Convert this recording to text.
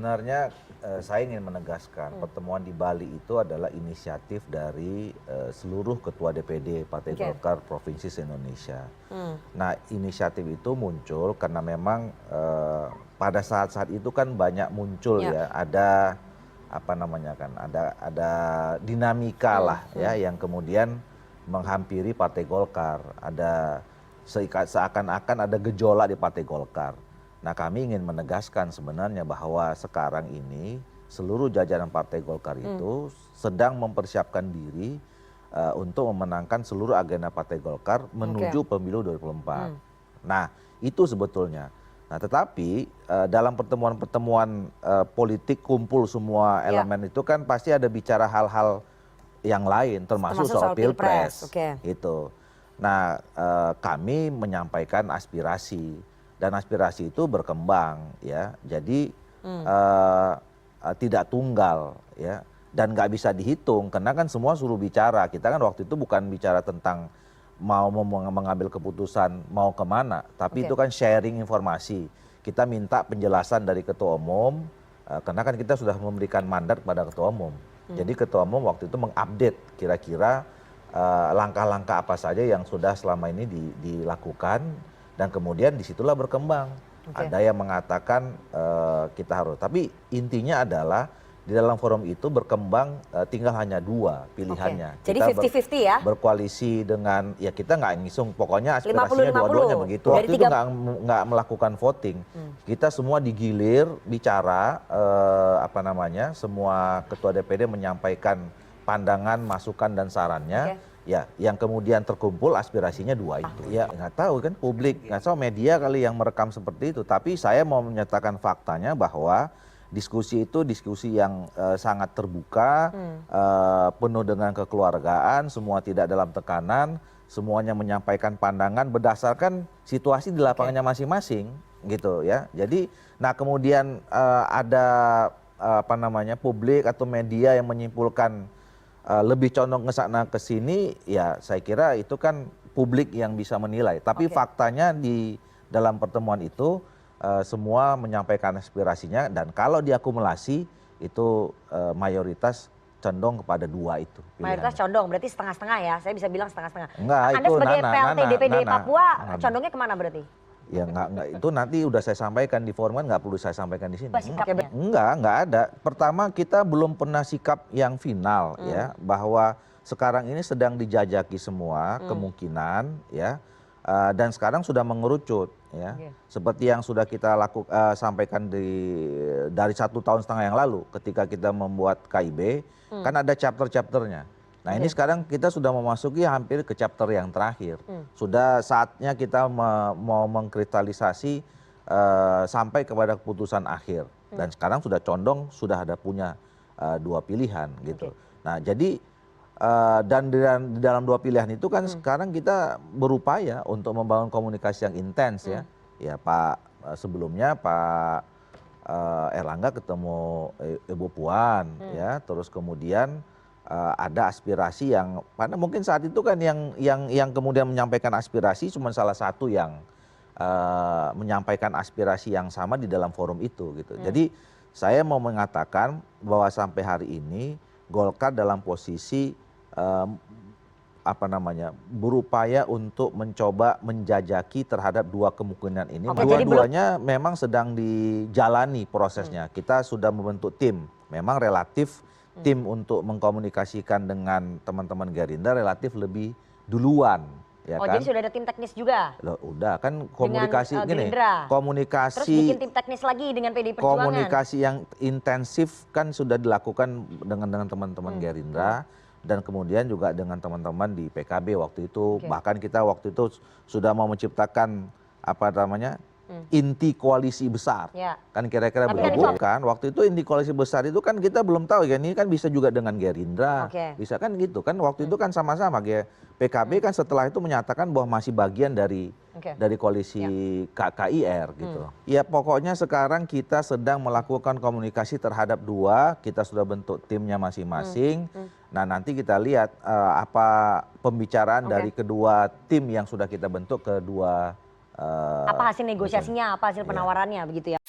Sebenarnya saya ingin menegaskan pertemuan di Bali itu adalah inisiatif dari seluruh ketua DPD Partai Golkar Provinsi se-Indonesia. Nah, inisiatif itu muncul karena memang pada saat-saat itu kan banyak muncul ya, ada apa namanya kan, ada dinamika lah ya yang kemudian menghampiri Partai Golkar, ada seakan-akan ada gejolak di Partai Golkar. Nah, kami ingin menegaskan sebenarnya bahwa sekarang ini seluruh jajaran Partai Golkar itu sedang mempersiapkan diri untuk memenangkan seluruh agenda Partai Golkar menuju pemilu 2024. Nah, itu sebetulnya. Nah, tetapi dalam pertemuan-pertemuan politik kumpul semua elemen itu kan pasti ada bicara hal-hal yang lain, termasuk soal pilpres. Gitu. Nah, kami menyampaikan aspirasi. Dan aspirasi itu berkembang ya, jadi tidak tunggal ya, dan nggak bisa dihitung karena kan semua suruh bicara. Kita kan waktu itu bukan bicara tentang mau mengambil keputusan mau kemana, tapi itu kan sharing informasi. Kita minta penjelasan dari ketua umum karena kan kita sudah memberikan mandat kepada ketua umum. Jadi ketua umum waktu itu mengupdate kira-kira langkah-langkah apa saja yang sudah selama ini dilakukan. Dan kemudian disitulah berkembang. Ada yang mengatakan kita harus, tapi intinya adalah di dalam forum itu berkembang tinggal hanya dua pilihannya. Jadi 50-50 ya? Berkoalisi dengan, ya kita nggak ngisung, pokoknya aspirasinya dua-duanya begitu. Waktu itu nggak melakukan voting. Kita semua digilir, bicara, apa namanya, semua ketua DPD menyampaikan pandangan, masukan dan sarannya. Ya, yang kemudian terkumpul aspirasinya dua itu. Ya, nggak tahu kan publik, nggak tahu media kali yang merekam seperti itu. Tapi saya mau menyatakan faktanya bahwa diskusi itu diskusi yang sangat terbuka, penuh dengan kekeluargaan, semua tidak dalam tekanan, semuanya menyampaikan pandangan berdasarkan situasi di lapangannya masing-masing, gitu ya. Jadi, nah kemudian ada apa namanya publik atau media yang menyimpulkan lebih condong ke sana ke sini, ya saya kira itu kan publik yang bisa menilai. Tapi faktanya di dalam pertemuan itu semua menyampaikan aspirasinya dan kalau diakumulasi itu mayoritas condong kepada dua itu. Mayoritas condong, berarti setengah-setengah ya? Saya bisa bilang setengah-setengah. Enggak, Anda itu sebagai PLT DPD Papua condongnya kemana berarti? Ya enggak, itu nanti udah saya sampaikan di forum kan, nggak perlu saya sampaikan di sini. Enggak ada. Pertama kita belum pernah sikap yang final ya, bahwa sekarang ini sedang dijajaki semua kemungkinan ya, dan sekarang sudah mengerucut ya. Seperti yang sudah kita sampaikan dari 1,5 tahun yang lalu ketika kita membuat KIB, kan ada chapter-chapternya. Nah ini sekarang kita sudah memasuki hampir ke chapter yang terakhir. Sudah saatnya kita mau mengkristalisasi sampai kepada keputusan akhir. Dan sekarang sudah condong, sudah ada punya dua pilihan gitu. Nah jadi dan di dalam dua pilihan itu kan sekarang kita berupaya untuk membangun komunikasi yang intens ya. Ya Pak sebelumnya Pak Erlangga ketemu Ibu Puan ya, terus kemudian ada aspirasi yang pada mungkin saat itu kan yang kemudian menyampaikan aspirasi cuma salah satu yang menyampaikan aspirasi yang sama di dalam forum itu gitu. Jadi saya mau mengatakan bahwa sampai hari ini Golkar dalam posisi apa namanya berupaya untuk mencoba menjajaki terhadap dua kemungkinan ini. Dua-duanya memang sedang dijalani prosesnya. Kita sudah membentuk tim, memang relatif tim untuk mengkomunikasikan dengan teman-teman Gerindra relatif lebih duluan. Ya kan? Jadi sudah ada tim teknis juga? Loh, udah kan komunikasi gini, komunikasi. Terus bikin tim teknis lagi dengan PDI Perjuangan. Komunikasi yang intensif kan sudah dilakukan dengan teman-teman Gerindra dan kemudian juga dengan teman-teman di PKB waktu itu. Bahkan kita waktu itu sudah mau menciptakan apa namanya? Inti koalisi besar kan kira-kira begitu kan waktu itu inti koalisi besar itu kan kita belum tahu ya, ini kan bisa juga dengan Gerindra bisa kan gitu kan waktu itu kan sama-sama ya PKB kan setelah itu menyatakan bahwa masih bagian dari koalisi KKIR gitu. Ya pokoknya sekarang kita sedang melakukan komunikasi terhadap dua, kita sudah bentuk timnya masing-masing. Nah nanti kita lihat apa pembicaraan dari kedua tim yang sudah kita bentuk kedua apa hasil negosiasinya, apa hasil penawarannya begitu ya.